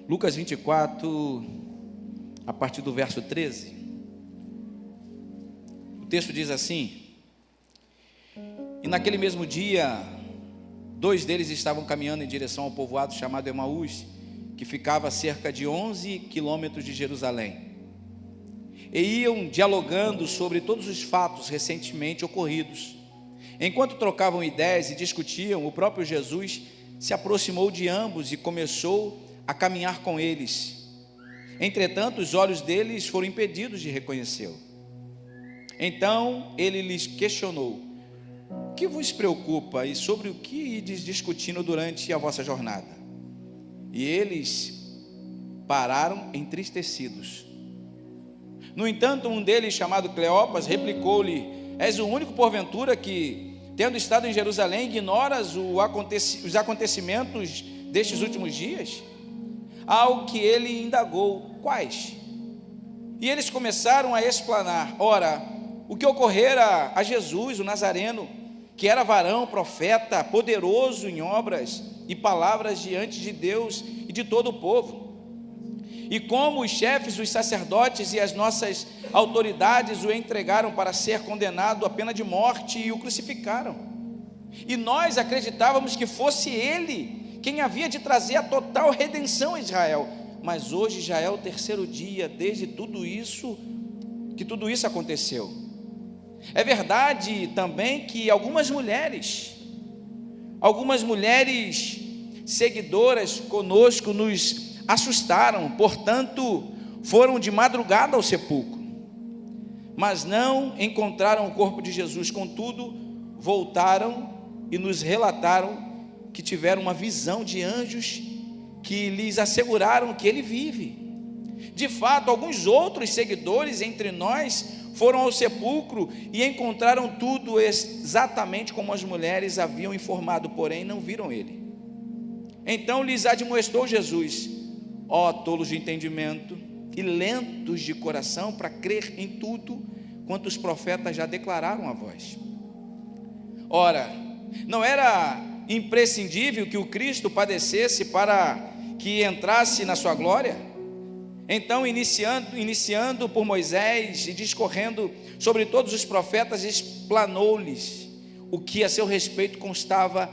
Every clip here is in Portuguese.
Lucas 24, a partir do verso 13. O texto diz assim: e naquele mesmo dia, 2 deles estavam caminhando em direção ao povoado chamado Emaús, que ficava a cerca de 11 quilômetros de Jerusalém, e iam dialogando sobre todos os fatos recentemente ocorridos. Enquanto trocavam ideias e discutiam, o próprio Jesus se aproximou de ambos e começou a caminhar com eles. Entretanto, os olhos deles foram impedidos de reconhecê-lo. Então ele lhes questionou: o que vos preocupa e sobre o que ides discutindo durante a vossa jornada? E eles pararam entristecidos. No entanto, um deles, chamado Cleopas, replicou-lhe: és o único porventura que, tendo estado em Jerusalém, ignoras os acontecimentos destes últimos dias? Ao que ele indagou: quais? E eles começaram a explanar: ora, o que ocorrera a Jesus, o Nazareno, que era varão, profeta, poderoso em obras e palavras diante de Deus e de todo o povo. E como os chefes, os sacerdotes e as nossas autoridades o entregaram para ser condenado à pena de morte e o crucificaram. E nós acreditávamos que fosse ele quem havia de trazer a total redenção a Israel. Mas hoje já é o 3º dia desde tudo isso aconteceu. É verdade também que algumas mulheres seguidoras conosco nos assustaram, portanto, foram de madrugada ao sepulcro, mas não encontraram o corpo de Jesus. Contudo, voltaram e nos relataram que tiveram uma visão de anjos que lhes asseguraram que ele vive. De fato, alguns outros seguidores entre nós foram ao sepulcro e encontraram tudo exatamente como as mulheres haviam informado, porém não viram ele. Então lhes admoestou Jesus: ó tolos de entendimento e lentos de coração para crer em tudo quanto os profetas já declararam a vós. Ora, não era imprescindível que o Cristo padecesse para que entrasse na sua glória? Então, iniciando por Moisés e discorrendo sobre todos os profetas, explanou-lhes o que a seu respeito constava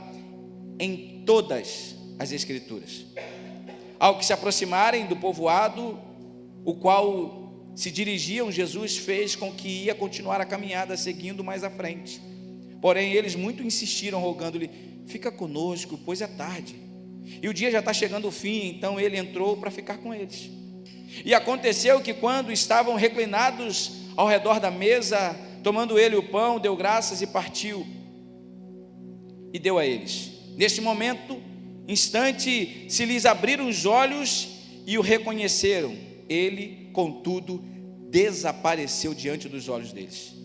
em todas as Escrituras. Ao que se aproximarem do povoado, o qual se dirigiam, Jesus fez com que ia continuar a caminhada, seguindo mais à frente. Porém, eles muito insistiram, rogando-lhe: fica conosco, pois é tarde, e o dia já está chegando ao fim. Então ele entrou para ficar com eles. E aconteceu que, quando estavam reclinados ao redor da mesa, tomando ele o pão, deu graças e partiu, e deu a eles. Neste instante, se lhes abriram os olhos e o reconheceram. Ele, contudo, desapareceu diante dos olhos deles.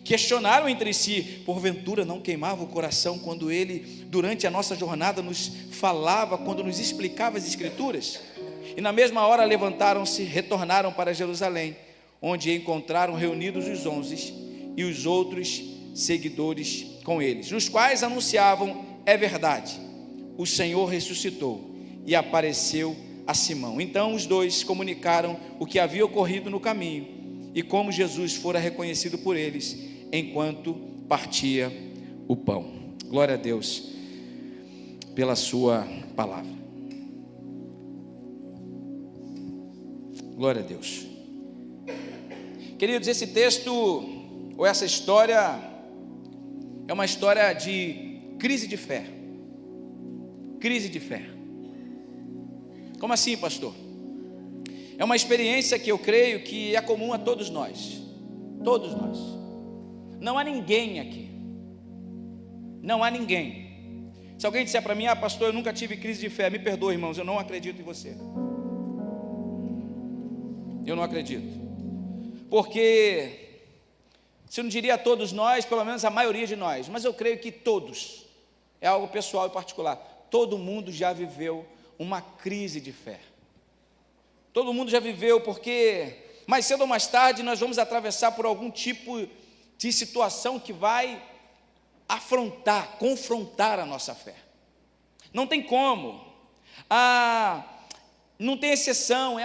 Questionaram entre si: porventura não queimava o coração quando ele, durante a nossa jornada, nos falava, quando nos explicava as Escrituras? E na mesma hora levantaram-se, retornaram para Jerusalém, onde encontraram reunidos os 11 e os outros seguidores com eles, os quais anunciavam: é verdade, o Senhor ressuscitou e apareceu a Simão. Então os 2 comunicaram o que havia ocorrido no caminho e como Jesus fora reconhecido por eles enquanto partia o pão. Glória a Deus pela sua palavra. Glória a Deus. Queridos, esse texto, ou essa história, é uma história de crise de fé. Crise de fé. Como assim, pastor? É uma experiência que eu creio que é comum a todos nós. Todos nós. Não há ninguém aqui. Não há ninguém. Se alguém disser para mim: pastor, eu nunca tive crise de fé, me perdoe, irmãos, eu não acredito em você. Eu não acredito. Porque, se eu não diria a todos nós, pelo menos a maioria de nós, mas eu creio que todos, é algo pessoal e particular, todo mundo já viveu uma crise de fé. Todo mundo já viveu, porque mais cedo ou mais tarde nós vamos atravessar por algum tipo de situação que vai confrontar a nossa fé. Não tem como. não tem exceção,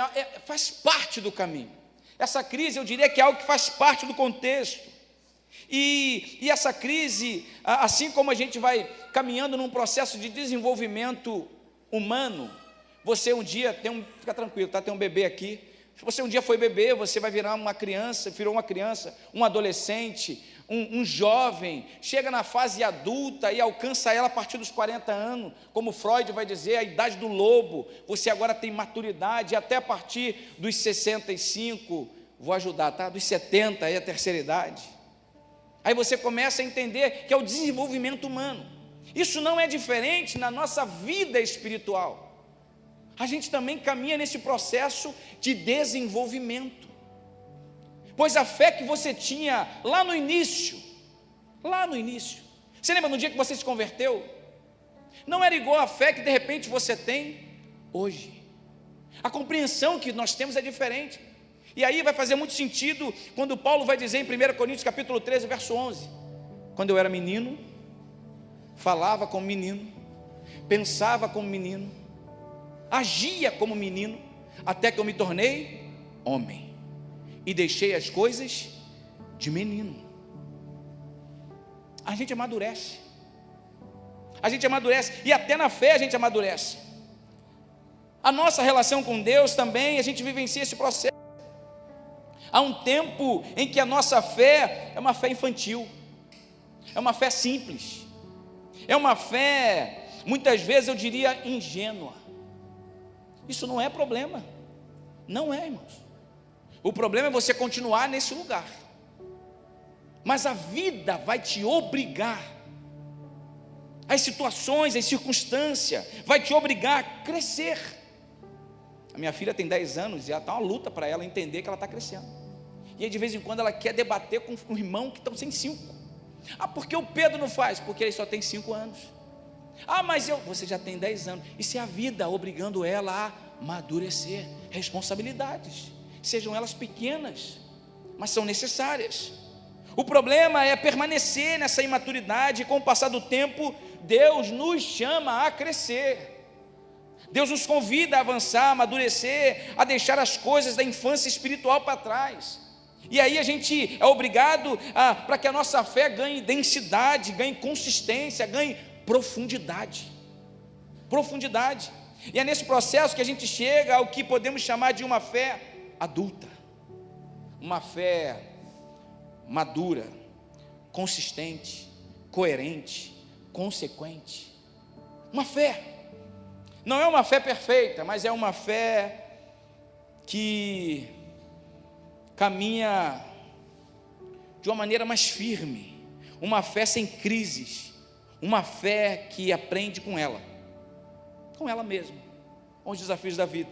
faz parte do caminho. Essa crise, eu diria que é algo que faz parte do contexto. E essa crise, assim como a gente vai caminhando num processo de desenvolvimento humano, você um dia fica tranquilo, tá? Tem um bebê aqui. Se você um dia foi bebê, você vai virar uma criança, virou uma criança, um adolescente, um jovem, chega na fase adulta e alcança ela a partir dos 40 anos, como Freud vai dizer, a idade do lobo. Você agora tem maturidade, até a partir dos 65, vou ajudar, tá? Dos 70, aí a terceira idade. Aí você começa a entender que é o desenvolvimento humano. Isso não é diferente na nossa vida espiritual. A gente também caminha nesse processo de desenvolvimento. Pois a fé que você tinha lá no início, você lembra no dia que você se converteu? Não era igual a fé que de repente você tem hoje. A compreensão que nós temos é diferente. E aí vai fazer muito sentido quando Paulo vai dizer em 1 Coríntios capítulo 13, verso 11: quando eu era menino, falava como menino, pensava como menino, agia como menino, até que eu me tornei homem e deixei as coisas de menino. A gente amadurece, e até na fé a gente amadurece. A nossa relação com Deus também, a gente vivencia esse processo. Há um tempo em que a nossa fé é uma fé infantil, é uma fé simples, é uma fé, muitas vezes eu diria, ingênua. Isso não é problema, não é, irmãos. O problema é você continuar nesse lugar, mas a vida vai te obrigar, as situações, as circunstâncias, vai te obrigar a crescer. A minha filha tem 10 anos e está uma luta para ela entender que ela está crescendo. E aí de vez em quando ela quer debater com um irmão que estão sem 5. Por que o Pedro não faz? Porque ele só tem 5 anos. Mas você já tem 10 anos. Isso é a vida obrigando ela a amadurecer. Responsabilidades, sejam elas pequenas, mas são necessárias. O problema é permanecer nessa imaturidade. E com o passar do tempo, Deus nos chama a crescer. Deus nos convida a avançar, a amadurecer, a deixar as coisas da infância espiritual para trás. E aí a gente é obrigado para que a nossa fé ganhe densidade, ganhe consistência, ganhe profundidade. E é nesse processo que a gente chega ao que podemos chamar de uma fé adulta, uma fé madura, consistente, coerente, consequente. Uma fé, não é uma fé perfeita, mas é uma fé que caminha de uma maneira mais firme, uma fé sem crises, uma fé que aprende com ela mesma, com os desafios da vida.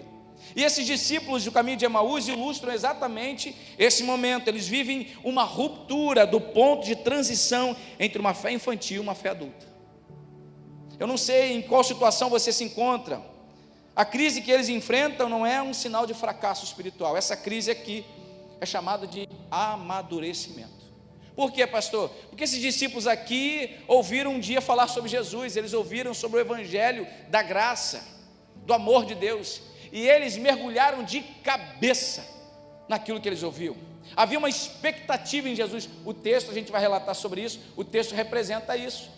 E esses discípulos do caminho de Emaús ilustram exatamente esse momento. Eles vivem uma ruptura do ponto de transição entre uma fé infantil e uma fé adulta. Eu não sei em qual situação você se encontra. A crise que eles enfrentam não é um sinal de fracasso espiritual. Essa crise aqui é chamada de amadurecimento. Por quê, pastor? Porque esses discípulos aqui ouviram um dia falar sobre Jesus, eles ouviram sobre o evangelho da graça, do amor de Deus, e eles mergulharam de cabeça naquilo que eles ouviram. Havia uma expectativa em Jesus. O texto, a gente vai relatar sobre isso, o texto representa isso.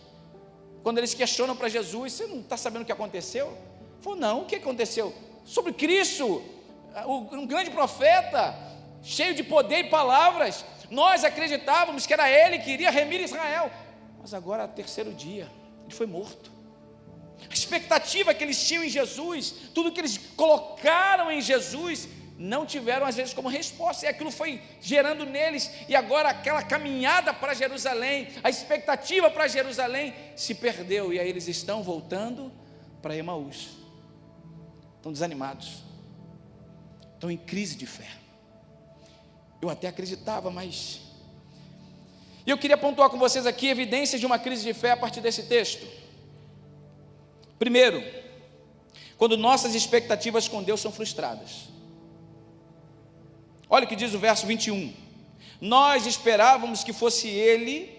Quando eles questionam para Jesus: você não está sabendo o que aconteceu? Ele falou: não, o que aconteceu? Sobre Cristo, um grande profeta, cheio de poder e palavras. Nós acreditávamos que era Ele que iria remir Israel, mas agora, terceiro dia, Ele foi morto. A expectativa que eles tinham em Jesus, tudo que eles colocaram em Jesus, não tiveram às vezes como resposta, e aquilo foi gerando neles, e agora aquela caminhada para Jerusalém, a expectativa para Jerusalém se perdeu, e aí eles estão voltando para Emaús, estão desanimados, estão em crise de fé. Eu até acreditava, mas... E eu queria pontuar com vocês aqui evidências de uma crise de fé a partir desse texto. Primeiro, quando nossas expectativas com Deus são frustradas. Olha o que diz o verso 21. Nós esperávamos que fosse Ele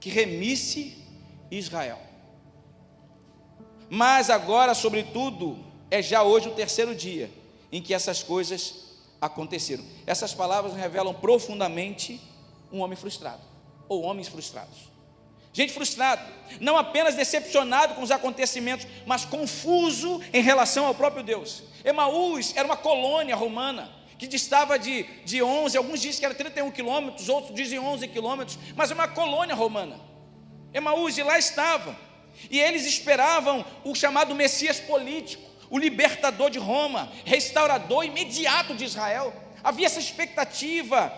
que remisse Israel. Mas agora, sobretudo, é já hoje o terceiro dia em que essas coisas aconteceram. Essas palavras revelam profundamente um homem frustrado, ou homens frustrados. Gente frustrado, não apenas decepcionado com os acontecimentos, mas confuso em relação ao próprio Deus. Emaús era uma colônia romana, que distava de 11, alguns dizem que era 31 quilômetros, outros dizem 11 quilômetros, mas é uma colônia romana. Emaús, e lá estava, e eles esperavam o chamado Messias político, o libertador de Roma, restaurador imediato de Israel. Havia essa expectativa,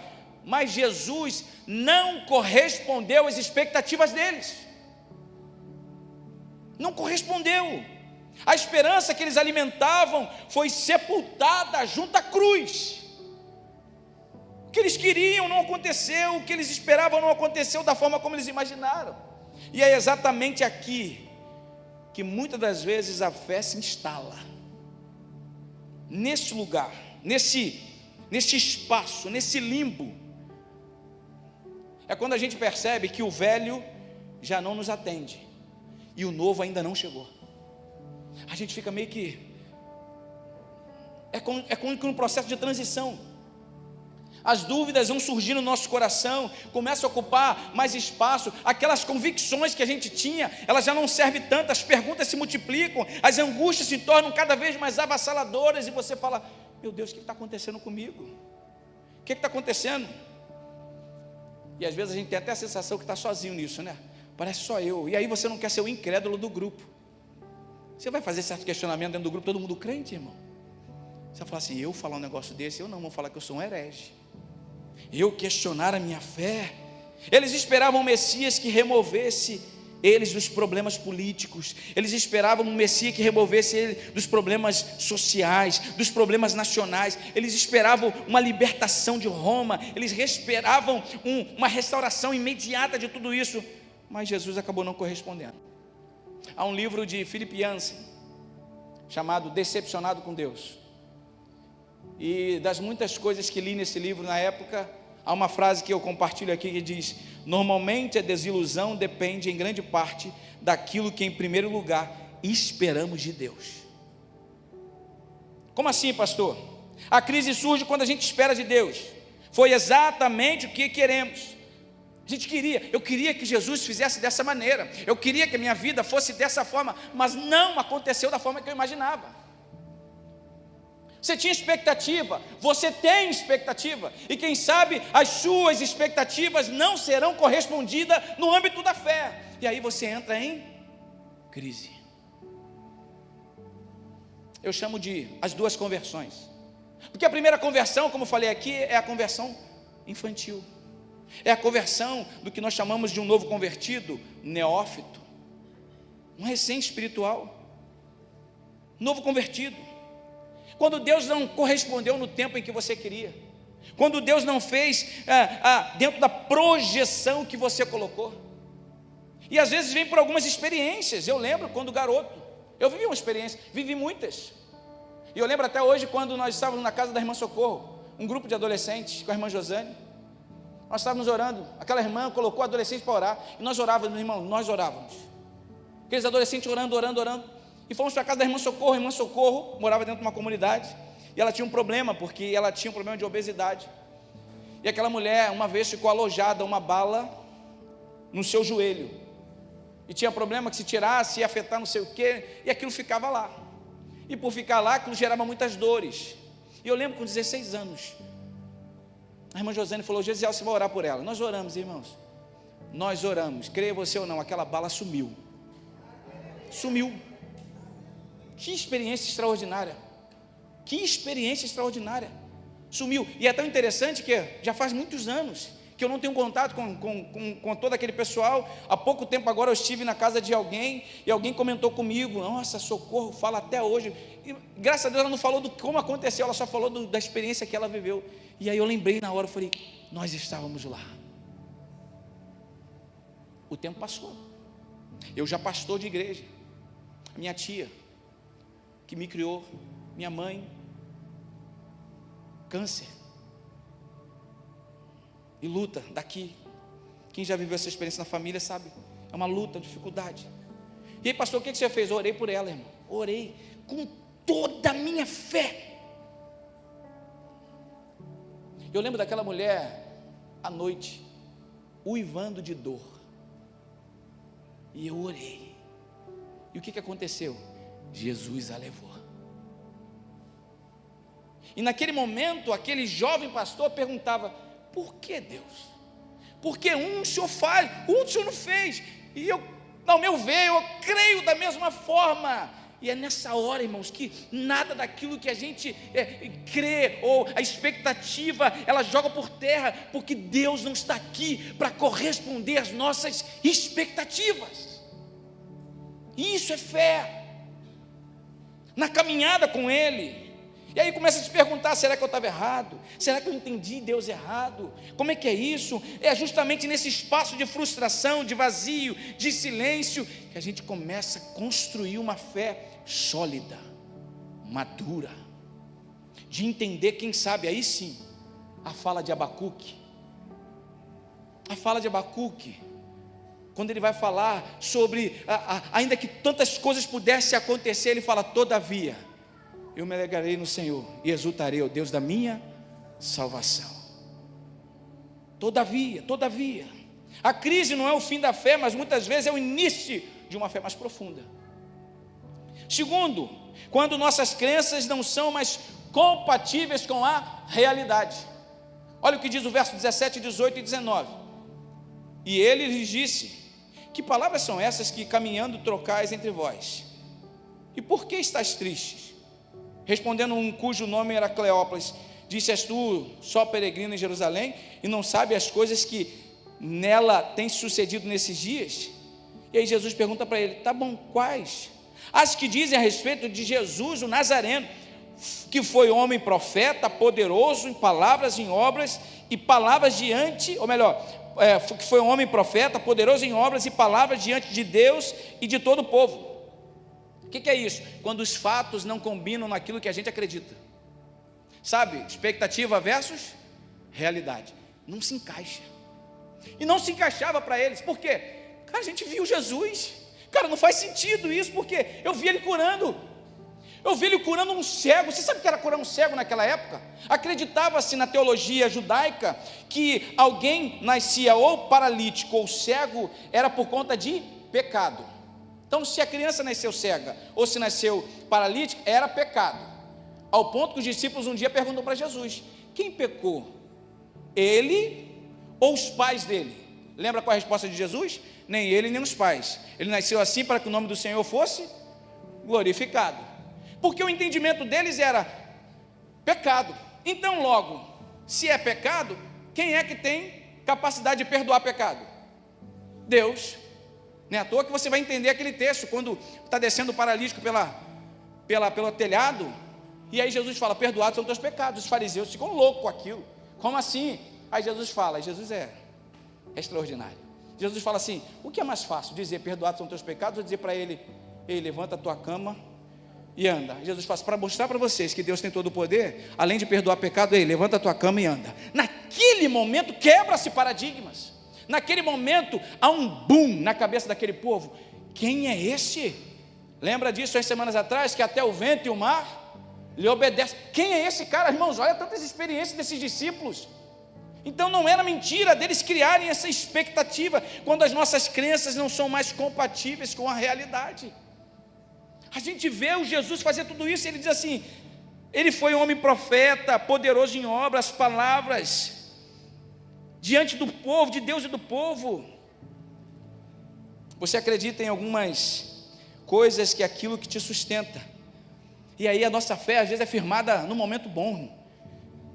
mas Jesus não correspondeu às expectativas deles. Não correspondeu. A esperança que eles alimentavam foi sepultada junto à cruz. O que eles queriam não aconteceu, o que eles esperavam não aconteceu da forma como eles imaginaram. E é exatamente aqui que muitas das vezes a fé se instala. Nesse lugar, nesse espaço, nesse limbo. É quando a gente percebe que o velho já não nos atende e o novo ainda não chegou. A gente fica meio que... É como que um processo de transição. As dúvidas vão surgir no nosso coração, começam a ocupar mais espaço. Aquelas convicções que a gente tinha, elas já não servem tanto. As perguntas se multiplicam, as angústias se tornam cada vez mais avassaladoras. E você fala, meu Deus, o que está acontecendo comigo? O que está acontecendo? E às vezes a gente tem até a sensação que está sozinho nisso, né? Parece só eu. E aí você não quer ser o incrédulo do grupo. Você vai fazer certo questionamento dentro do grupo, todo mundo crente, irmão? Você vai falar assim, eu falar um negócio desse, eu não vou falar que eu sou um herege. Eu questionar a minha fé. Eles esperavam um Messias que removesse eles dos problemas políticos. Eles esperavam um Messias que removesse eles dos problemas sociais, dos problemas nacionais. Eles esperavam uma libertação de Roma. Eles esperavam uma restauração imediata de tudo isso. Mas Jesus acabou não correspondendo. Há um livro de Philip Yancey chamado Decepcionado com Deus. E das muitas coisas que li nesse livro na época, há uma frase que eu compartilho aqui que diz: normalmente a desilusão depende em grande parte daquilo que em primeiro lugar esperamos de Deus. Como assim, pastor? A crise surge quando a gente espera de Deus. Foi exatamente o que queremos. Eu queria que Jesus fizesse dessa maneira, eu queria que a minha vida fosse dessa forma, mas não aconteceu da forma que eu imaginava. Você tinha expectativa, você tem expectativa, e quem sabe as suas expectativas não serão correspondidas no âmbito da fé, e aí você entra em crise. Eu chamo de as duas conversões, porque a primeira conversão, como eu falei aqui, é a conversão infantil. É a conversão do que nós chamamos de um novo convertido, neófito, um recém-espiritual, novo convertido. Quando Deus não correspondeu no tempo em que você queria, quando Deus não fez dentro da projeção que você colocou, e às vezes vem por algumas experiências. Eu lembro quando garoto, eu vivi uma experiência, vivi muitas, e eu lembro até hoje quando nós estávamos na casa da irmã Socorro, um grupo de adolescentes com a irmã Josane. Nós estávamos orando, aquela irmã colocou adolescentes para orar, e nós orávamos, irmão, nós orávamos, aqueles adolescentes orando, e fomos para a casa da irmã Socorro. A irmã Socorro morava dentro de uma comunidade, e ela tinha um problema, porque ela tinha um problema de obesidade, e aquela mulher, uma vez ficou alojada uma bala no seu joelho, e tinha problema que se tirasse, ia afetar não sei o que, e aquilo ficava lá, e por ficar lá, aquilo gerava muitas dores, e eu lembro com 16 anos, a irmã Josane falou: Gesiel, você vai orar por ela. Nós oramos, irmãos. Nós oramos, creia você ou não, aquela bala sumiu. Sumiu. Que experiência extraordinária. Que experiência extraordinária. Sumiu. E é tão interessante que já faz muitos anos que eu não tenho contato com todo aquele pessoal. Há pouco tempo agora eu estive na casa de alguém, e alguém comentou comigo: nossa, Socorro fala até hoje. E, graças a Deus ela não falou do como aconteceu, ela só falou da experiência que ela viveu. E aí eu lembrei na hora, eu falei: nós estávamos lá. O tempo passou. Eu já pastor de igreja. Minha tia, que me criou, minha mãe, câncer. E luta daqui. Quem já viveu essa experiência na família sabe. É uma luta, dificuldade. E aí, pastor, o que você fez? Eu orei por ela, irmão. Orei com toda a minha fé. Eu lembro daquela mulher, à noite, uivando de dor, e eu orei, e o que aconteceu? Jesus a levou. E naquele momento, aquele jovem pastor perguntava: por que Deus? Porque um o Senhor faz, outro o Senhor não fez, e eu, ao meu ver, eu creio da mesma forma. E é nessa hora, irmãos, que nada daquilo que a gente crê, ou a expectativa, ela joga por terra, porque Deus não está aqui para corresponder às nossas expectativas. Isso é fé, na caminhada com Ele. E aí começa a se perguntar: será que eu estava errado? Será que eu entendi Deus errado? Como é que é isso? É justamente nesse espaço de frustração, de vazio, de silêncio, que a gente começa a construir uma fé sólida, madura, de entender, quem sabe, aí sim, a fala de Abacuque. A fala de Abacuque, quando ele vai falar sobre, ainda que tantas coisas pudessem acontecer, ele fala: todavia, eu me alegrarei no Senhor e exultarei ao Deus da minha salvação. Todavia, a crise não é o fim da fé, mas muitas vezes é o início de uma fé mais profunda. Segundo, quando nossas crenças não são mais compatíveis com a realidade. Olha o que diz o verso 17, 18 e 19. E ele lhes disse: que palavras são essas que caminhando trocais entre vós? E por que estáis tristes? Respondendo um cujo nome era Cleópatra, disse: és tu só peregrino em Jerusalém e não sabe as coisas que nela têm sucedido nesses dias? E aí Jesus pergunta para ele: tá bom, quais? As que dizem a respeito de Jesus o Nazareno, que foi homem profeta, poderoso em palavras, em obras e palavras diante, ou melhor, que foi um homem profeta, poderoso em obras e palavras diante de Deus e de todo o povo. O que é isso? Quando os fatos não combinam naquilo que a gente acredita. Sabe, expectativa versus realidade. Não se encaixa. E não se encaixava para eles. Por quê? Cara, a gente viu Jesus. Cara, não faz sentido isso, porque eu vi ele curando. Eu vi ele curando um cego. Você sabe o que era curar um cego naquela época? Acreditava-se na teologia judaica que alguém nascia ou paralítico ou cego era por conta de pecado. Então, se a criança nasceu cega ou se nasceu paralítica, era pecado. Ao ponto que os discípulos um dia perguntam para Jesus: quem pecou? Ele ou os pais dele? Lembra qual a resposta de Jesus? Nem ele nem os pais. Ele nasceu assim para que o nome do Senhor fosse glorificado. Porque o entendimento deles era pecado. Então, logo, se é pecado, quem é que tem capacidade de perdoar pecado? Deus. Não é à toa que você vai entender aquele texto, quando está descendo o paralítico pelo telhado, e aí Jesus fala: perdoados são teus pecados. Os fariseus ficam loucos com aquilo. Como assim? Aí Jesus fala, Jesus é extraordinário. Jesus fala assim: o que é mais fácil? Dizer perdoados são teus pecados, ou dizer para ele: ei, levanta a tua cama e anda? Jesus fala: para mostrar para vocês que Deus tem todo o poder, além de perdoar pecado, ei, levanta a tua cama e anda. Naquele momento quebra-se paradigmas. Naquele momento há um boom na cabeça daquele povo. Quem é esse? Lembra disso, as semanas atrás, que até o vento e o mar lhe obedecem. Quem é esse cara, irmãos? Olha tantas experiências desses discípulos. Então não era mentira deles criarem essa expectativa, quando as nossas crenças não são mais compatíveis com a realidade. A gente vê o Jesus fazer tudo isso, e ele diz assim: ele foi um homem profeta, poderoso em obras, palavras, diante do povo, de Deus e do povo. Você acredita em algumas coisas que é aquilo que te sustenta, e aí a nossa fé às vezes é firmada no momento bom.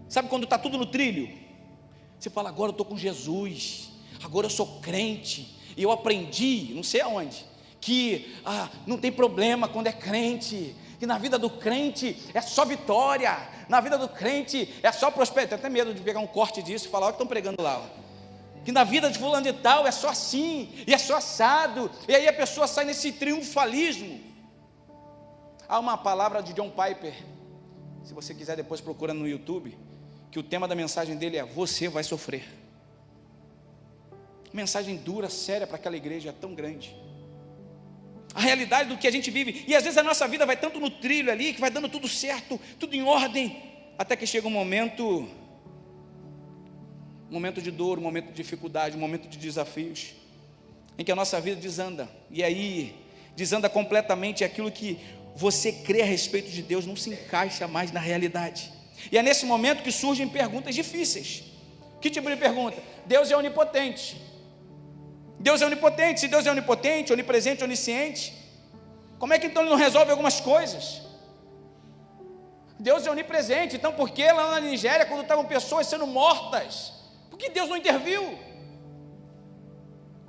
Sabe quando está tudo no trilho? Você fala: agora eu estou com Jesus, agora eu sou crente, e eu aprendi, não sei aonde, que não tem problema quando é crente, que na vida do crente é só vitória, na vida do crente é só prosperidade. Tenho até medo de pegar um corte disso e falar: olha o que estão pregando lá, que na vida de fulano de tal é só assim, e é só assado, e aí a pessoa sai nesse triunfalismo. Há uma palavra de John Piper, se você quiser depois procura no YouTube, que o tema da mensagem dele é: você vai sofrer. Mensagem dura, séria para aquela igreja tão grande. A realidade do que a gente vive, e às vezes a nossa vida vai tanto no trilho ali, que vai dando tudo certo, tudo em ordem, até que chega um momento um momento de dor, um momento de dificuldade, um momento de desafios, em que a nossa vida desanda, e aí desanda completamente aquilo que você crê a respeito de Deus, não se encaixa mais na realidade, e é nesse momento que surgem perguntas difíceis. Que tipo de pergunta? Deus é onipotente. Deus é onipotente. Se Deus é onipotente, onipresente, onisciente, como é que então Ele não resolve algumas coisas? Deus é onipresente, então por que lá na Nigéria, quando estavam pessoas sendo mortas, por que Deus não interviu?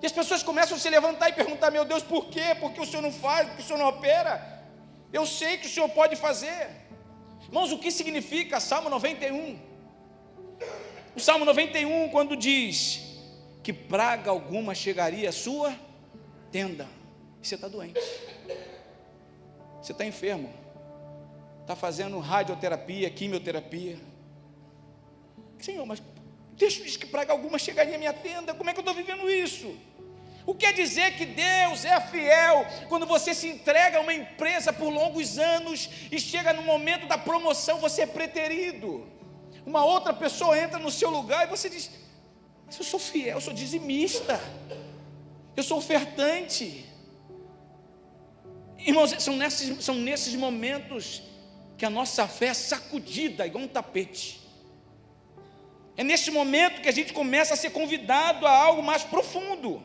E as pessoas começam a se levantar e perguntar: meu Deus, por quê? Por que o Senhor não faz? Por que o Senhor não opera? Eu sei que o Senhor pode fazer. Irmãos, o que significa Salmo 91? O Salmo 91, quando diz que praga alguma chegaria à sua tenda, você está doente, você está enfermo, está fazendo radioterapia, quimioterapia. Senhor, mas o texto diz que praga alguma chegaria à minha tenda, como é que eu estou vivendo isso? O que quer dizer que Deus é fiel quando você se entrega a uma empresa por longos anos e chega no momento da promoção, você é preterido. Uma outra pessoa entra no seu lugar e você diz: mas eu sou fiel, eu sou dizimista, eu sou ofertante. Irmãos, são nesses momentos que a nossa fé é sacudida igual um tapete. É nesse momento que a gente começa a ser convidado a algo mais profundo.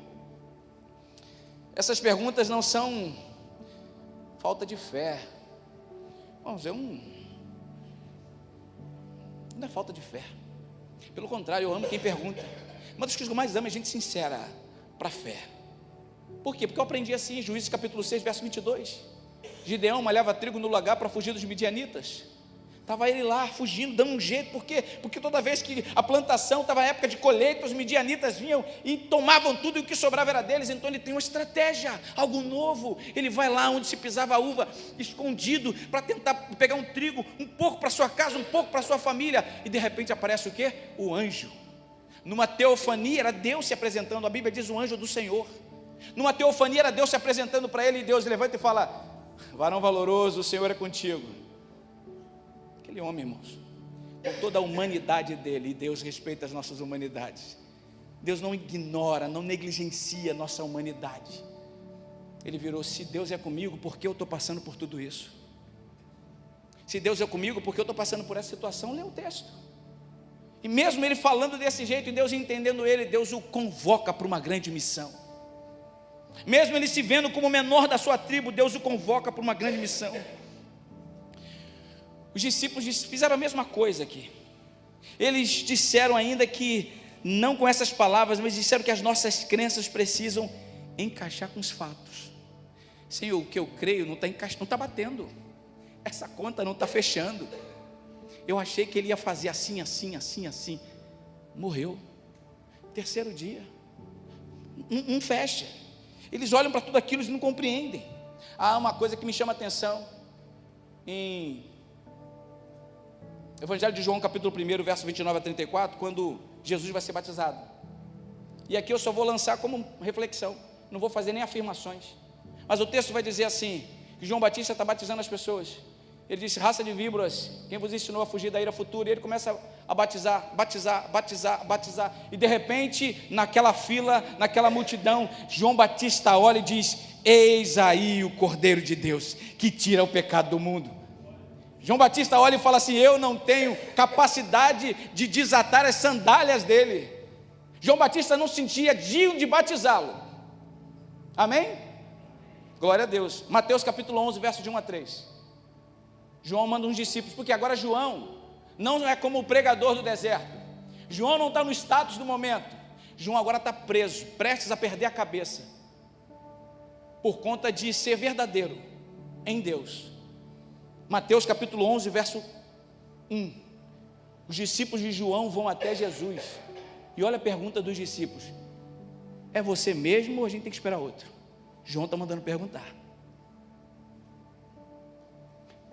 Essas perguntas não são falta de fé. Irmãos, não é falta de fé. Pelo contrário, eu amo quem pergunta. Uma das coisas que eu mais amo é gente sincera para a fé. Por quê? Porque eu aprendi assim em Juízes capítulo 6, verso 22. Gideão malhava trigo no lagar para fugir dos midianitas. Estava ele lá fugindo, dando um jeito. Por quê? Porque toda vez que a plantação estava na época de colheita, os midianitas vinham e tomavam tudo, e o que sobrava era deles. Então ele tem uma estratégia, algo novo. Ele vai lá onde se pisava a uva, escondido, para tentar pegar um trigo, um pouco para sua casa, um pouco para sua família. E de repente aparece o quê? O anjo. Numa teofania era Deus se apresentando. A Bíblia diz o anjo do Senhor. Numa teofania era Deus se apresentando para ele, e Deus levanta e fala: varão valoroso, o Senhor é contigo. Aquele homem, irmãos, com toda a humanidade dele, e Deus respeita as nossas humanidades. Deus não ignora, não negligencia a nossa humanidade. Ele virou: se Deus é comigo, por que eu estou passando por tudo isso? Se Deus é comigo, por que eu estou passando por essa situação? Lê o texto. E mesmo ele falando desse jeito, e Deus entendendo ele, Deus o convoca para uma grande missão. Mesmo ele se vendo como o menor da sua tribo, Deus o convoca para uma grande missão. Os discípulos fizeram a mesma coisa aqui. Eles disseram ainda que, não com essas palavras, mas disseram que as nossas crenças precisam encaixar com os fatos. Senhor, o que eu creio não está batendo. Essa conta não está fechando. Eu achei que ele ia fazer assim, assim, assim, assim. Morreu. Terceiro dia. Não fecha. Eles olham para tudo aquilo e não compreendem. Há uma coisa que me chama a atenção. Em Evangelho de João, capítulo 1, verso 29 a 34, quando Jesus vai ser batizado. E aqui eu só vou lançar como reflexão, não vou fazer nem afirmações. Mas o texto vai dizer assim, que João Batista está batizando as pessoas. Ele disse: raça de víboras, quem vos ensinou a fugir da ira futura? E ele começa a batizar. E de repente, naquela fila, naquela multidão, João Batista olha e diz: eis aí o Cordeiro de Deus, que tira o pecado do mundo. João Batista olha e fala assim: eu não tenho capacidade de desatar as sandálias dele. João Batista não sentia digno de batizá-lo. Amém? Glória a Deus. Mateus capítulo 11, verso de 1 a 3. João manda uns discípulos, porque agora João não é como o pregador do deserto. João não está no status do momento. João agora está preso, prestes a perder a cabeça, por conta de ser verdadeiro em Deus. Mateus capítulo 11, verso 1. Os discípulos de João vão até Jesus. E olha a pergunta dos discípulos: é você mesmo ou a gente tem que esperar outro? João está mandando perguntar.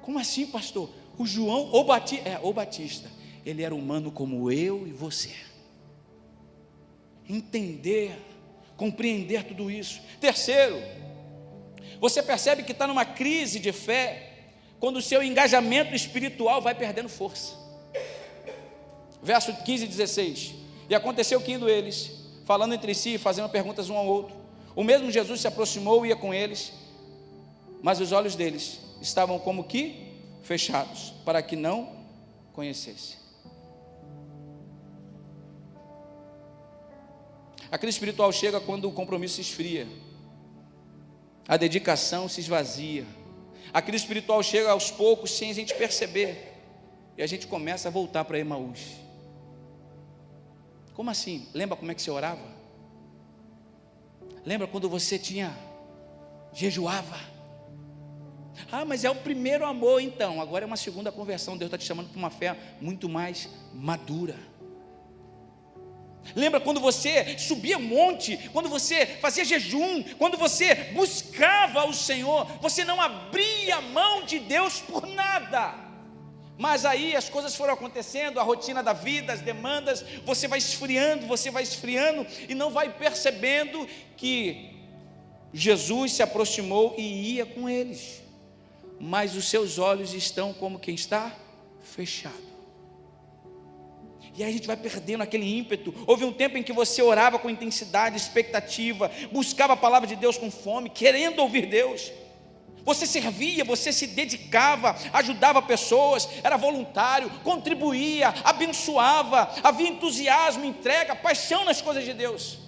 Como assim, pastor? O João, o Batista, ele era humano como eu e você. Entender, compreender tudo isso. Terceiro, você percebe que está numa crise de fé quando o seu engajamento espiritual vai perdendo força. Verso 15 e 16. E aconteceu que indo eles, falando entre si, fazendo perguntas um ao outro, o mesmo Jesus se aproximou e ia com eles, mas os olhos deles estavam como que fechados, para que não conhecesse. A crise espiritual chega quando o compromisso se esfria, a dedicação se esvazia. A crise espiritual chega aos poucos, sem a gente perceber, e a gente começa a voltar para Emaús. Como assim? Lembra como é que você orava? Lembra quando você jejuava? Ah, mas é o primeiro amor. Então, agora é uma segunda conversão. Deus está te chamando para uma fé muito mais madura. Lembra quando você subia um monte, quando você fazia jejum, quando você buscava o Senhor, você não abria a mão de Deus por nada. Mas aí as coisas foram acontecendo, a rotina da vida, as demandas, você vai esfriando e não vai percebendo que Jesus se aproximou e ia com eles, mas os seus olhos estão como quem está fechado. E aí a gente vai perdendo aquele ímpeto. Houve um tempo em que você orava com intensidade, expectativa, buscava a palavra de Deus com fome, querendo ouvir Deus. Você servia, você se dedicava, ajudava pessoas, era voluntário, contribuía, abençoava, havia entusiasmo, entrega, paixão nas coisas de Deus.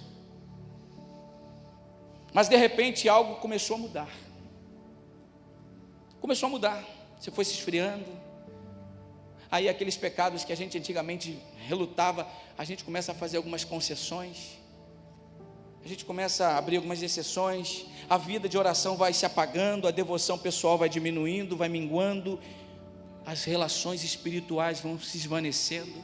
Mas de repente algo começou a mudar. Começou a mudar, você foi se esfriando. Aí aqueles pecados que a gente antigamente relutava, a gente começa a fazer algumas concessões, a gente começa a abrir algumas exceções, a vida de oração vai se apagando, a devoção pessoal vai diminuindo, vai minguando, as relações espirituais vão se esvanecendo,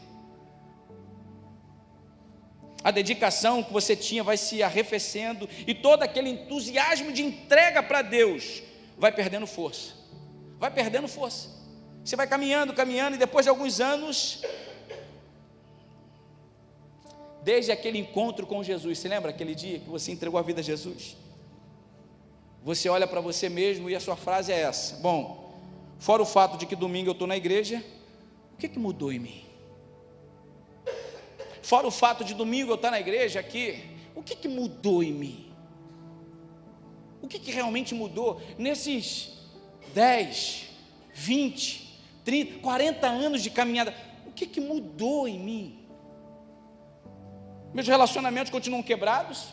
a dedicação que você tinha vai se arrefecendo, e todo aquele entusiasmo de entrega para Deus vai perdendo força, Você vai caminhando, e depois de alguns anos, desde aquele encontro com Jesus, você lembra aquele dia que você entregou a vida a Jesus? Você olha para você mesmo e a sua frase é essa: bom, fora o fato de que domingo eu estou na igreja, o que mudou em mim? Fora o fato de domingo eu estar na igreja aqui, o que mudou em mim? O que realmente mudou nesses 10, 20, 30, 40 anos de caminhada? O que mudou em mim? Meus relacionamentos continuam quebrados,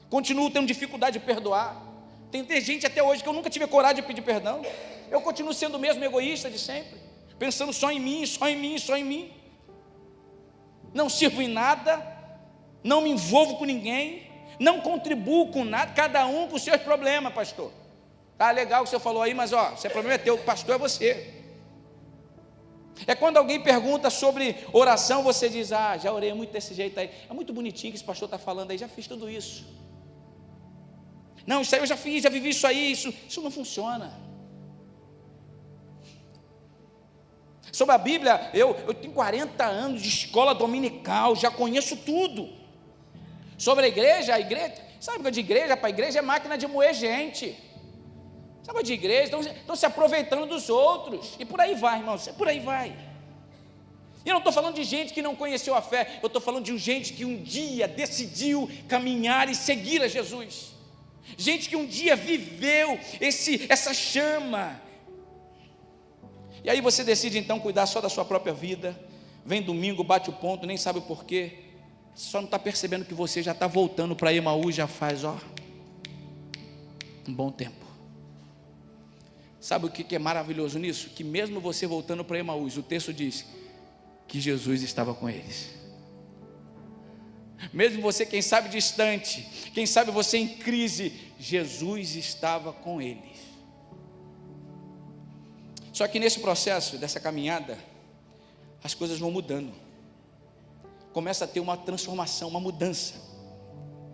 continuo tendo dificuldade de perdoar. Tem gente até hoje que eu nunca tive coragem de pedir perdão. Eu continuo sendo o mesmo egoísta de sempre, pensando só em mim. Não sirvo em nada, não me envolvo com ninguém, não contribuo com nada, cada um com os seus problemas, pastor. Tá legal o que você falou aí, mas se o problema é teu, o pastor é você. É quando alguém pergunta sobre oração, você diz: já orei muito desse jeito aí, é muito bonitinho que esse pastor está falando aí, já fiz tudo isso. Não, isso aí eu já fiz, já vivi isso aí, isso não funciona. Sobre a Bíblia, eu tenho 40 anos de escola dominical, já conheço tudo. Sobre a igreja, sabe que de igreja para igreja é máquina de moer gente. Sabe de igreja, estão se aproveitando dos outros, e por aí vai, irmãos, por aí vai. E eu não estou falando de gente que não conheceu a fé, eu estou falando de gente que um dia decidiu caminhar e seguir a Jesus, gente que um dia viveu essa chama, e aí você decide então cuidar só da sua própria vida, vem domingo, bate o ponto, nem sabe o porquê, só não está percebendo que você já está voltando para Emaús, já faz um bom tempo. Sabe o que é maravilhoso nisso? Que mesmo você voltando para Emaús, o texto diz que Jesus estava com eles. Mesmo você, quem sabe distante, quem sabe você em crise, Jesus estava com eles. Só que nesse processo, dessa caminhada, as coisas vão mudando. Começa a ter uma transformação, uma mudança.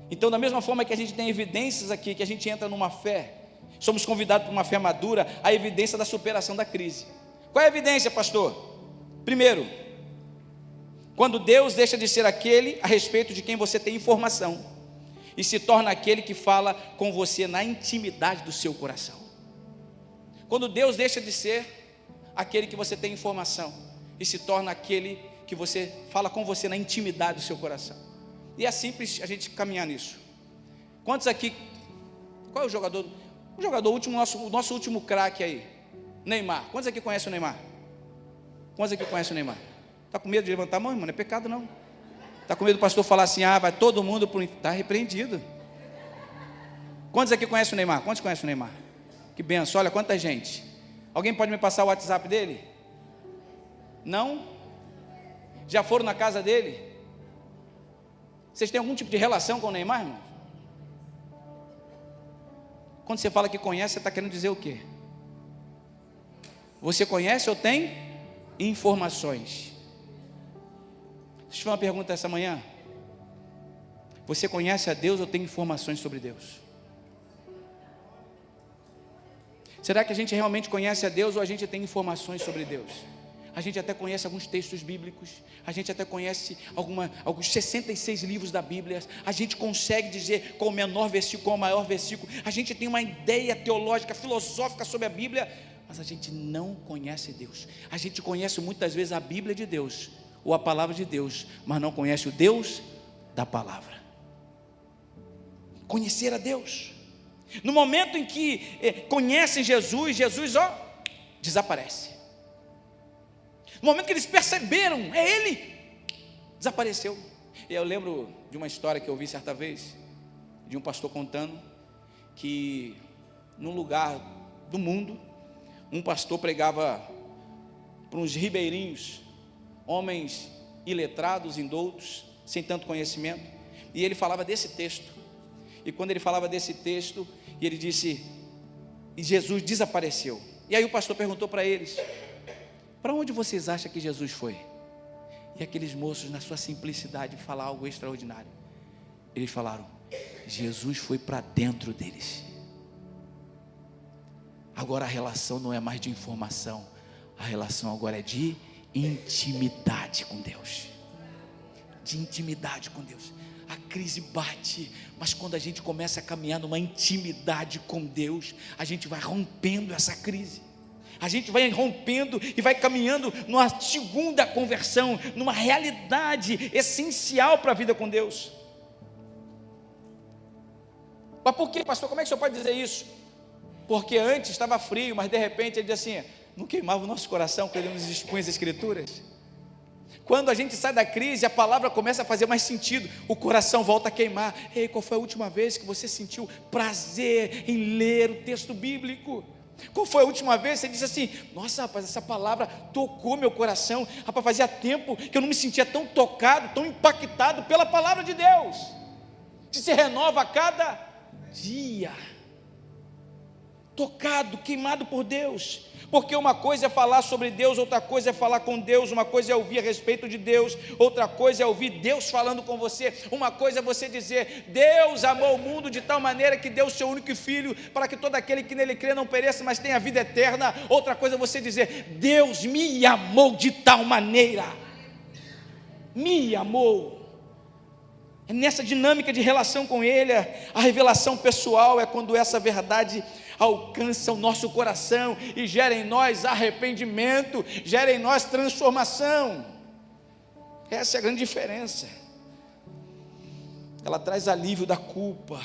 Então, da mesma forma que a gente tem evidências aqui, que a gente entra numa fé, somos convidados para uma fé madura, a evidência da superação da crise. Qual é a evidência, pastor? Primeiro, quando Deus deixa de ser aquele a respeito de quem você tem informação e se torna aquele que fala com você na intimidade do seu coração. Quando Deus deixa de ser aquele que você tem informação e se torna aquele que você fala com você na intimidade do seu coração. E é simples a gente caminhar nisso. Quantos aqui, qual é o jogador último, o nosso último craque aí? Neymar. Quantos aqui conhecem o Neymar? Quantos aqui conhecem o Neymar? Está com medo de levantar a mão, irmão? Não é pecado não. Está com medo do pastor falar assim, vai todo mundo para o... Está repreendido. Quantos aqui conhecem o Neymar? Quantos conhecem o Neymar? Que benção, olha quanta gente. Alguém pode me passar o WhatsApp dele? Não? Já foram na casa dele? Vocês têm algum tipo de relação com o Neymar, irmão? Quando você fala que conhece, você está querendo dizer o quê? Você conhece ou tem informações? Deixa eu te fazer uma pergunta essa manhã. Você conhece a Deus ou tem informações sobre Deus? Será que a gente realmente conhece a Deus ou a gente tem informações sobre Deus? A gente até conhece alguns textos bíblicos, a gente até conhece alguns 66 livros da Bíblia, a gente consegue dizer qual o menor versículo, qual o maior versículo, a gente tem uma ideia teológica, filosófica sobre a Bíblia, mas a gente não conhece Deus. A gente conhece muitas vezes a Bíblia de Deus, ou a palavra de Deus, mas não conhece o Deus da palavra. Conhecer a Deus. No momento em que conhecem Jesus, desaparece. No momento que eles perceberam, é Ele, desapareceu. E eu lembro de uma história que eu ouvi certa vez, de um pastor contando, que num lugar do mundo, um pastor pregava para uns ribeirinhos, homens iletrados, indoutos, sem tanto conhecimento, e ele falava desse texto. E quando ele falava desse texto, ele disse, e Jesus desapareceu. E aí o pastor perguntou para eles, para onde vocês acham que Jesus foi? E aqueles moços, na sua simplicidade, falaram algo extraordinário. Eles falaram, Jesus foi para dentro deles. Agora a relação não é mais de informação, a relação agora é de intimidade com Deus. De intimidade com Deus. A crise bate, mas quando a gente começa a caminhar numa intimidade com Deus, a gente vai rompendo essa crise. A gente vai rompendo e vai caminhando numa segunda conversão, numa realidade essencial para a vida com Deus. Mas por que, pastor? Como é que o senhor pode dizer isso? Porque antes estava frio, mas de repente ele diz assim, não queimava o nosso coração quando ele nos expunha as escrituras? Quando a gente sai da crise, a palavra começa a fazer mais sentido, o coração volta a queimar. Ei, qual foi a última vez que você sentiu prazer em ler o texto bíblico? Qual foi a última vez que você disse assim, nossa rapaz, essa palavra tocou meu coração, rapaz, fazia tempo que eu não me sentia tão tocado, tão impactado pela palavra de Deus, que se renova a cada dia, tocado, queimado por Deus. Porque uma coisa é falar sobre Deus, outra coisa é falar com Deus, uma coisa é ouvir a respeito de Deus, outra coisa é ouvir Deus falando com você. Uma coisa é você dizer, Deus amou o mundo de tal maneira que deu o seu único filho, para que todo aquele que nele crê não pereça, mas tenha vida eterna. Outra coisa é você dizer, Deus me amou de tal maneira, me amou. É nessa dinâmica de relação com Ele, a revelação pessoal é quando essa verdade alcança o nosso coração e gera em nós arrependimento, gera em nós transformação. Essa é a grande diferença. Ela traz alívio da culpa,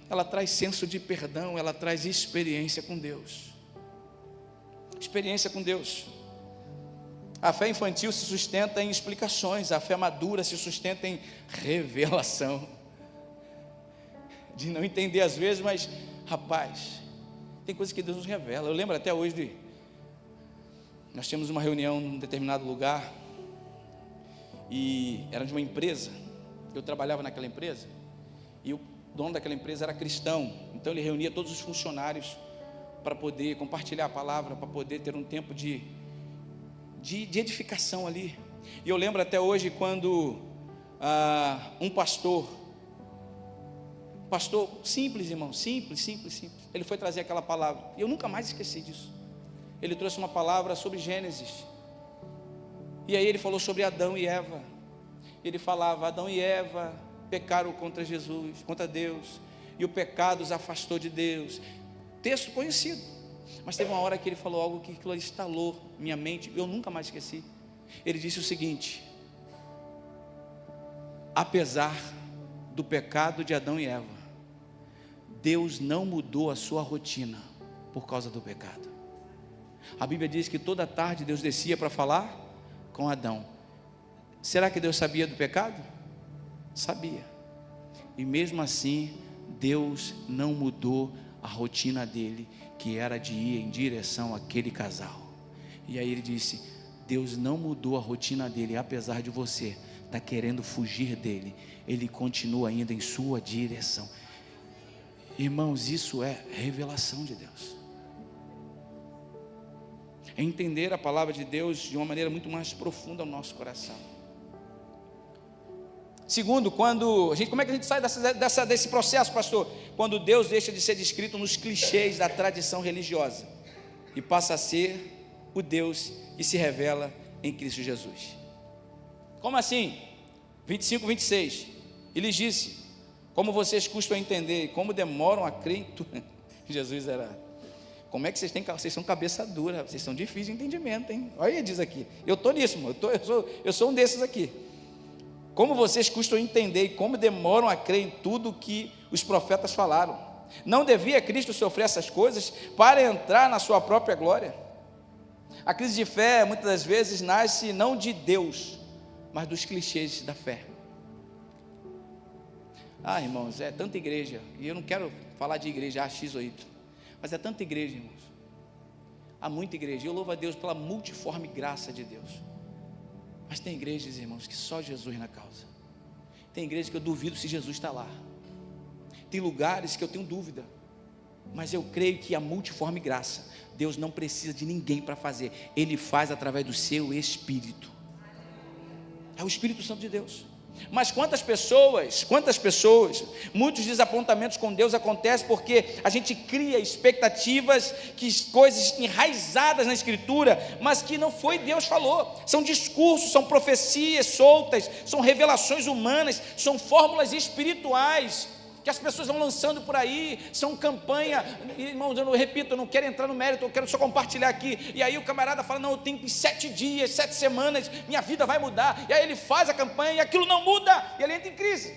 ela traz senso de perdão, ela traz experiência com Deus. Experiência com Deus. A fé infantil se sustenta em explicações, a fé madura se sustenta em revelação. De não entender às vezes, mas rapaz, tem coisas que Deus nos revela. Eu lembro até hoje nós tínhamos uma reunião em um determinado lugar, e era de uma empresa, eu trabalhava naquela empresa, e o dono daquela empresa era cristão, então ele reunia todos os funcionários para poder compartilhar a palavra, para poder ter um tempo de edificação ali. E eu lembro até hoje quando um pastor simples, irmão, simples, ele foi trazer aquela palavra, e eu nunca mais esqueci disso. Ele trouxe uma palavra sobre Gênesis, e aí ele falou sobre Adão e Eva. Ele falava, Adão e Eva pecaram contra Jesus, contra Deus, e o pecado os afastou de Deus. Texto conhecido, mas teve uma hora que ele falou algo que aquilo instalou minha mente, eu nunca mais esqueci. Ele disse o seguinte: apesar do pecado de Adão e Eva, Deus não mudou a sua rotina por causa do pecado. A Bíblia diz que toda tarde Deus descia para falar com Adão. Será que Deus sabia do pecado? Sabia. E mesmo assim, Deus não mudou a rotina dele, que era de ir em direção àquele casal. E aí ele disse: Deus não mudou a rotina dele, apesar de você estar querendo fugir dele, ele continua indo em sua direção. Irmãos, isso é revelação de Deus. É entender a palavra de Deus de uma maneira muito mais profunda ao nosso coração. Segundo, como é que a gente sai desse processo, pastor? Quando Deus deixa de ser descrito nos clichês da tradição religiosa e passa a ser o Deus que se revela em Cristo Jesus. Como assim? 25, 26. E lhes disse: como vocês custam a entender, como demoram a crer em tudo. Jesus era: como é que vocês são cabeça dura, vocês são difíceis de entendimento, hein? Olha, ele diz aqui, eu estou nisso, eu sou um desses aqui. Como vocês custam a entender e como demoram a crer em tudo que os profetas falaram. Não devia Cristo sofrer essas coisas para entrar na sua própria glória? A crise de fé, muitas das vezes, nasce não de Deus, mas dos clichês da fé. Irmãos, é tanta igreja, e eu não quero falar de igreja X ou Y, mas é tanta igreja, irmãos. Há muita igreja, eu louvo a Deus pela multiforme graça de Deus. Mas tem igrejas, irmãos, que só Jesus na causa. Tem igrejas que eu duvido se Jesus está lá. Tem lugares que eu tenho dúvida, mas eu creio que a multiforme graça, Deus não precisa de ninguém para fazer, Ele faz através do seu Espírito. É o Espírito Santo de Deus. Mas quantas pessoas, muitos desapontamentos com Deus acontecem porque a gente cria expectativas, coisas enraizadas na Escritura, mas que não foi Deus falou. São discursos, são profecias soltas, são revelações humanas, são fórmulas espirituais que as pessoas vão lançando por aí, são campanha. Irmãos, eu não quero entrar no mérito, eu quero só compartilhar aqui. E aí o camarada fala: não, eu tenho 7 dias, 7 semanas, minha vida vai mudar. E aí ele faz a campanha e aquilo não muda, e ele entra em crise.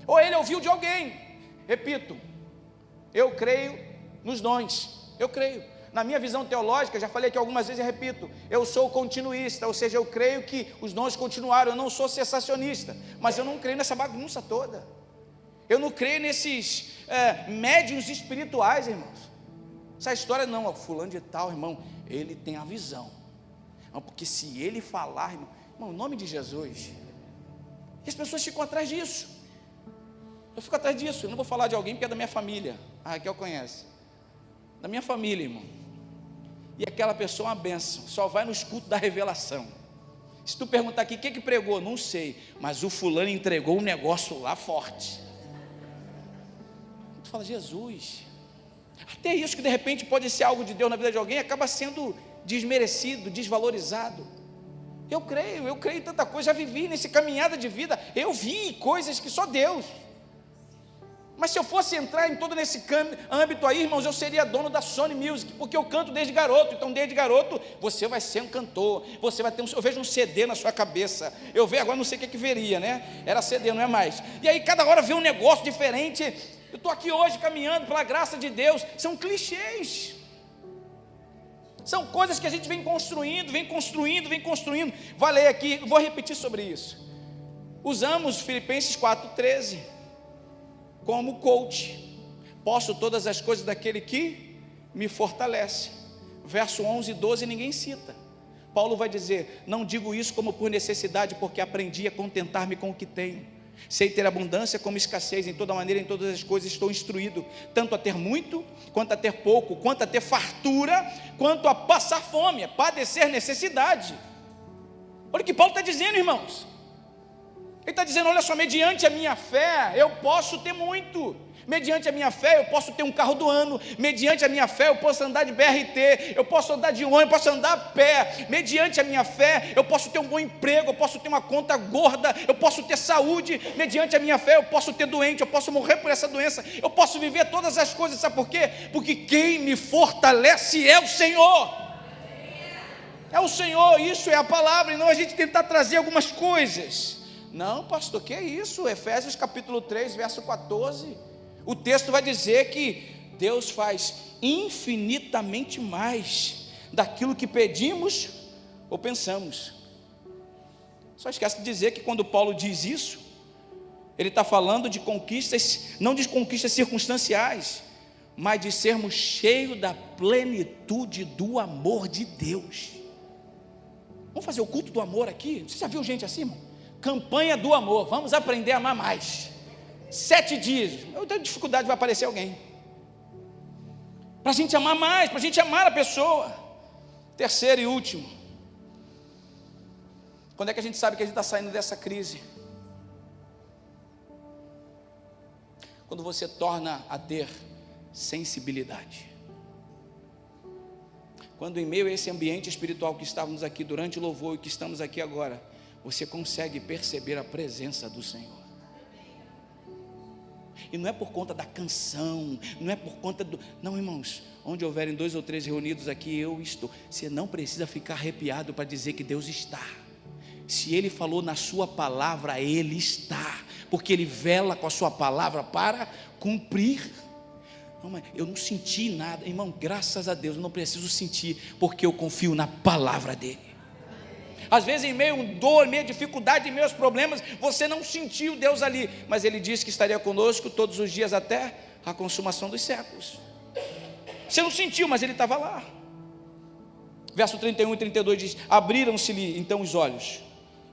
Ou ele ouviu de alguém. Repito, eu creio nos dons, eu creio. Na minha visão teológica, já falei aqui algumas vezes e repito, eu sou continuista, ou seja, eu creio que os dons continuaram. Eu não sou cessacionista, mas eu não creio nessa bagunça toda. Eu não creio nesses médiuns espirituais, irmãos. Essa história não, fulano de tal, irmão, ele tem a visão. Não, porque se ele falar, irmão, em nome de Jesus, e as pessoas ficam atrás disso. Eu fico atrás disso. Eu não vou falar de alguém porque é da minha família. A Raquel conhece. Da minha família, irmão. E aquela pessoa é uma bênção, só vai nos cultos da revelação. Se tu perguntar aqui, o que pregou? Não sei, mas o fulano entregou um negócio lá forte. Tu fala: Jesus. Até isso que de repente pode ser algo de Deus na vida de alguém, acaba sendo desmerecido, desvalorizado. Eu creio em tanta coisa, já vivi nesse caminhada de vida, eu vi coisas que só Deus. Mas se eu fosse entrar em todo nesse âmbito aí, irmãos, eu seria dono da Sony Music, porque eu canto desde garoto. Então desde garoto, você vai ser um cantor, você vai ter eu vejo um CD na sua cabeça, eu vejo, agora não sei o que veria, né? Era CD, não é mais. E aí cada hora vê um negócio diferente. Eu estou aqui hoje caminhando pela graça de Deus. São clichês, são coisas que a gente vem construindo. Vou ler aqui, vou repetir sobre isso. Usamos Filipenses 4,13 como coach. Posso todas as coisas daquele que me fortalece. Verso 11 e 12 ninguém cita. Paulo vai dizer: não digo isso como por necessidade, porque aprendi a contentar-me com o que tenho. Sei ter abundância como escassez, em toda maneira, em todas as coisas estou instruído, tanto a ter muito, quanto a ter pouco, quanto a ter fartura, quanto a passar fome, a padecer necessidade. Olha o que Paulo está dizendo, irmãos. Ele está dizendo: olha só, mediante a minha fé eu posso ter muito, mediante a minha fé eu posso ter um carro do ano, mediante a minha fé eu posso andar de BRT, eu posso andar de ônibus, eu posso andar a pé, mediante a minha fé eu posso ter um bom emprego, eu posso ter uma conta gorda, eu posso ter saúde, mediante a minha fé eu posso ter doente, eu posso morrer por essa doença, eu posso viver todas as coisas. Sabe por quê? Porque quem me fortalece é o Senhor. É o Senhor, isso é a palavra, e não a gente tentar trazer algumas coisas. Não, pastor, que é isso? Efésios capítulo 3, verso 14. O texto vai dizer que Deus faz infinitamente mais daquilo que pedimos ou pensamos. Só esquece de dizer que quando Paulo diz isso, ele está falando de conquistas, não de conquistas circunstanciais, mas de sermos cheios da plenitude do amor de Deus. Vamos fazer o culto do amor aqui? Você já viu gente assim, irmão? Campanha do amor, vamos aprender a amar mais. 7 dias, eu tenho dificuldade, vai aparecer alguém para a gente amar mais, para a gente amar a pessoa. Terceiro e último, quando é que a gente sabe que a gente está saindo dessa crise? Quando você torna a ter sensibilidade. Quando em meio a esse ambiente espiritual que estávamos aqui durante o louvor e que estamos aqui agora, você consegue perceber a presença do Senhor. E não é por conta da canção, não é por conta do... Não, irmãos, onde houverem 2 ou 3 reunidos aqui, eu estou. Você não precisa ficar arrepiado para dizer que Deus está. Se Ele falou na sua palavra, Ele está, porque Ele vela com a sua palavra para cumprir. Não, mas eu não senti nada, irmão, graças a Deus, eu não preciso sentir, porque eu confio na palavra dEle. Às vezes em meio a dor, em meio a dificuldade, em meio aos problemas, você não sentiu Deus ali, mas Ele disse que estaria conosco todos os dias até a consumação dos séculos. Você não sentiu, mas Ele estava lá. Verso 31 e 32 diz: abriram-se-lhe então os olhos,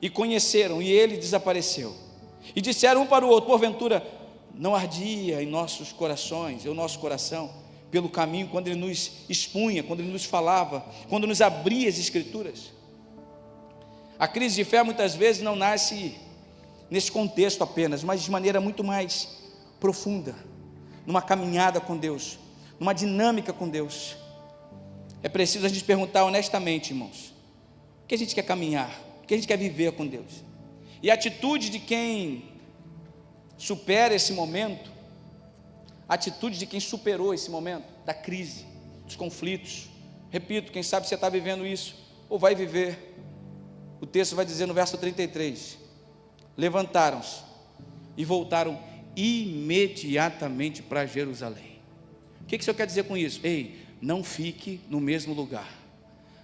e conheceram, e Ele desapareceu. E disseram um para o outro: porventura não ardia em nossos corações, em nosso coração, pelo caminho, quando Ele nos expunha, quando Ele nos falava, quando nos abria as Escrituras? A crise de fé muitas vezes não nasce nesse contexto apenas, mas de maneira muito mais profunda, numa caminhada com Deus, numa dinâmica com Deus. É preciso a gente perguntar honestamente, irmãos, o que a gente quer caminhar, o que a gente quer viver com Deus? E a atitude de quem supera esse momento, a atitude de quem superou esse momento da crise, dos conflitos. Repito, quem sabe você está vivendo isso, ou vai viver. O texto vai dizer no verso 33: levantaram-se e voltaram imediatamente para Jerusalém. O que o Senhor quer dizer com isso? Ei, não fique no mesmo lugar,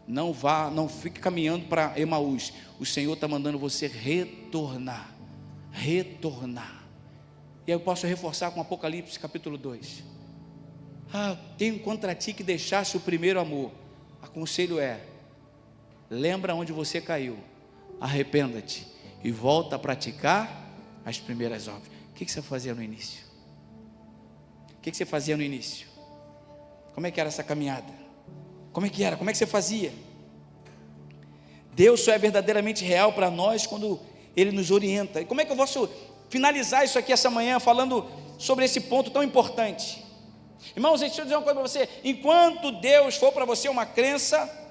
não fique caminhando para Emaús. O Senhor está mandando você retornar. E aí eu posso reforçar com Apocalipse capítulo 2. Tenho contra ti que deixasse o primeiro amor. Aconselho lembra onde você caiu, arrependa-te e volta a praticar as primeiras obras. O que você fazia no início? Como é que era essa caminhada? Como é que era? Como é que você fazia? Deus só é verdadeiramente real para nós quando Ele nos orienta. E como é que eu posso finalizar isso aqui essa manhã falando sobre esse ponto tão importante? Irmãos, deixa eu dizer uma coisa para você: enquanto Deus for para você uma crença,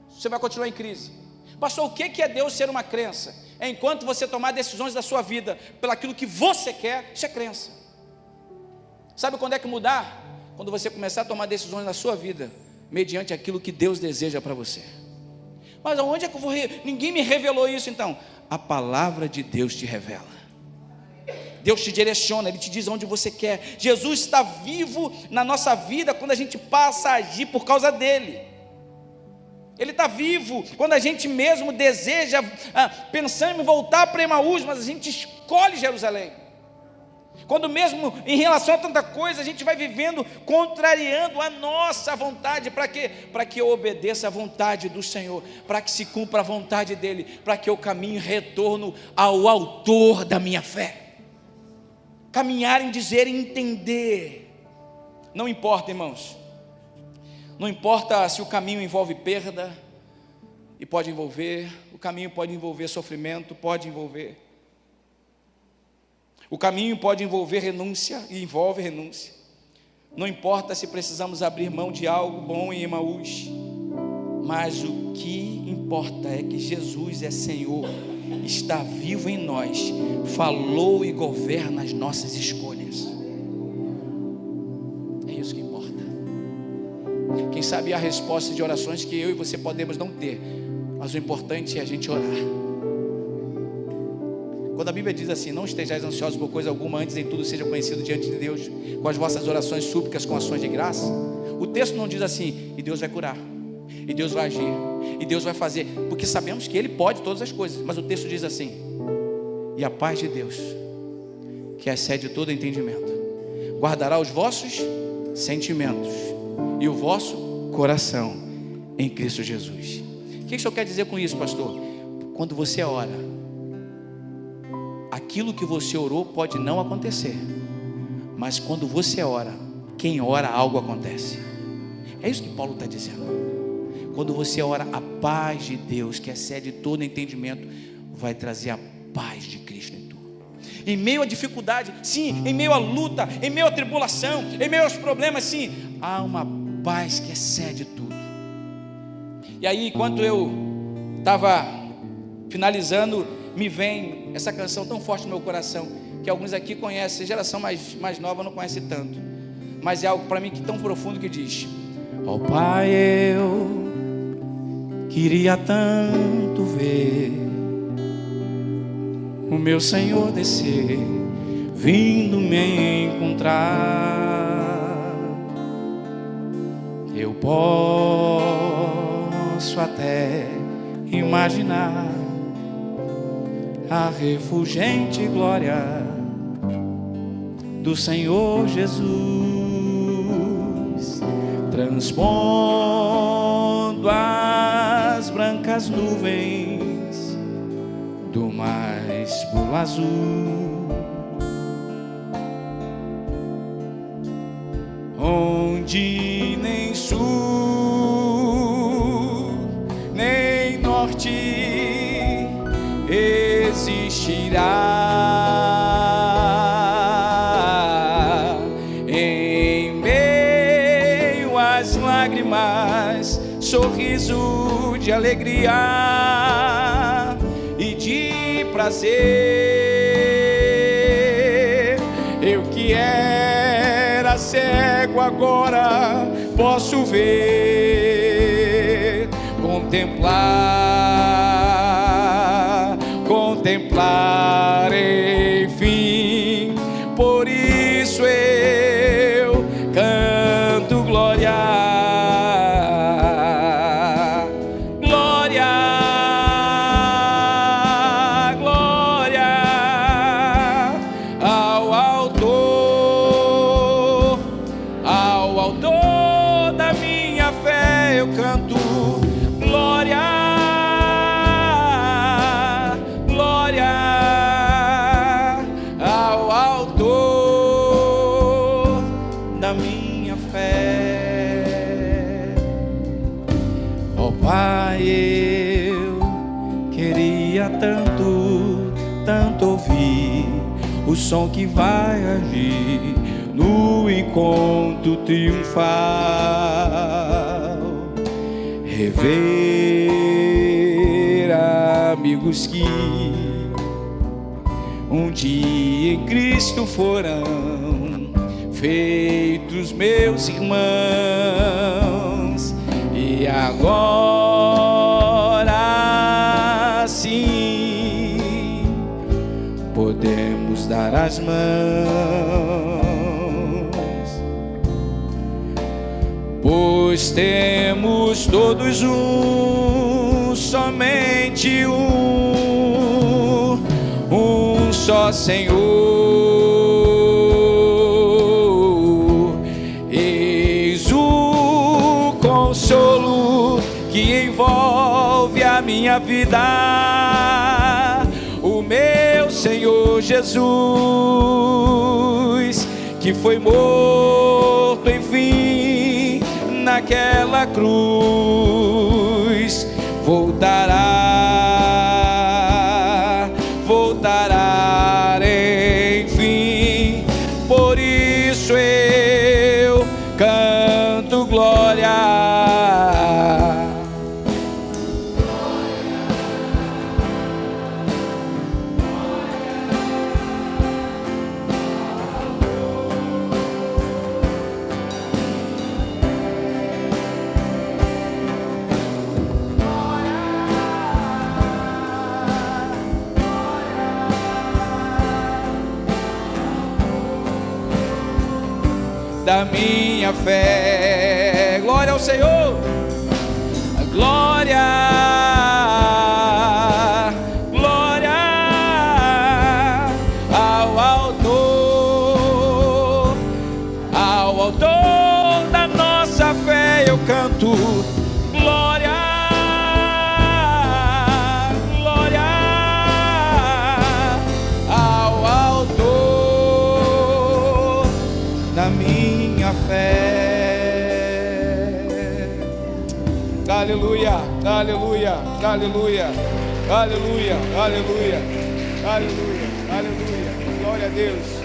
você vai continuar em crise. Pastor, o que é Deus ser uma crença? É enquanto você tomar decisões da sua vida pelo aquilo que você quer, isso é crença. Sabe quando é que mudar? Quando você começar a tomar decisões na sua vida mediante aquilo que Deus deseja para você. Mas aonde é que eu vou? Ninguém me revelou isso. Então, a palavra de Deus te revela. Deus te direciona, Ele te diz onde você quer. Jesus está vivo na nossa vida quando a gente passa a agir por causa dEle. Ele está vivo quando a gente mesmo deseja, pensando em voltar para Emaús, mas a gente escolhe Jerusalém. Quando mesmo em relação a tanta coisa, a gente vai vivendo, contrariando a nossa vontade. Para quê? Para que eu obedeça a vontade do Senhor, para que se cumpra a vontade dEle, para que eu caminhe em retorno ao autor da minha fé. Caminhar em dizer e entender. Não importa, irmãos, não importa se o caminho envolve perda, e pode envolver, o caminho pode envolver sofrimento, pode envolver. O caminho pode envolver renúncia, e envolve renúncia. Não importa se precisamos abrir mão de algo bom em Emaús, mas o que importa é que Jesus é Senhor, está vivo em nós, falou e governa as nossas escolhas. É isso que importa. Quem Quem sabe há respostas de orações que eu e você podemos não ter, mas o importante é a gente orar. Quando a Bíblia diz assim: não estejais ansiosos por coisa alguma, antes em tudo seja conhecido diante de Deus com as vossas orações, súplicas, com ações de graça. O texto não diz assim: e Deus vai curar, e Deus vai agir, e Deus vai fazer, porque sabemos que Ele pode todas as coisas. Mas o texto diz assim: e a paz de Deus, que excede todo entendimento, guardará os vossos sentimentos e o vosso coração em Cristo Jesus. O que o senhor quer dizer com isso, pastor? Quando você ora, aquilo que você orou pode não acontecer, mas quando você ora, quem ora, algo acontece. É isso que Paulo está dizendo. Quando você ora, a paz de Deus, que excede todo entendimento, vai trazer a paz de Cristo em tu. Em meio à dificuldade, sim, em meio à luta, em meio à tribulação, em meio aos problemas, sim, há uma paz que excede tudo. E aí, enquanto eu estava finalizando, me vem essa canção tão forte no meu coração, que alguns aqui conhecem, a geração mais nova não conhece tanto, mas é algo para mim que tão profundo, que diz: ó Pai, eu queria tanto ver o meu Senhor descer, vindo me encontrar. Eu posso até imaginar a refulgente glória do Senhor Jesus, transpondo as brancas nuvens do mais puro azul, onde nem sul nem norte existirá. Em meio às lágrimas, sorriso de alegria e de prazer. Eu que era cego agora posso ver, contemplar, enfim. Por isso eu canto glória, glória, glória ao autor da minha fé. Eu canto glória, Pai, eu queria tanto ouvir o som que vai agir no encontro triunfal, rever amigos que um dia em Cristo foram feitos meus irmãos. E agora sim podemos dar as mãos, pois temos todos somente um só Senhor. Consolo que envolve a minha vida, o meu Senhor Jesus, que foi morto, enfim, naquela cruz, voltará, enfim. Por isso eu canto glória. da minha fé. Glória ao Senhor. Glória, glória ao autor da nossa fé. Eu canto glória, glória ao autor da minha fé. Aleluia, aleluia, aleluia, aleluia, aleluia, aleluia, aleluia. Glória a Deus.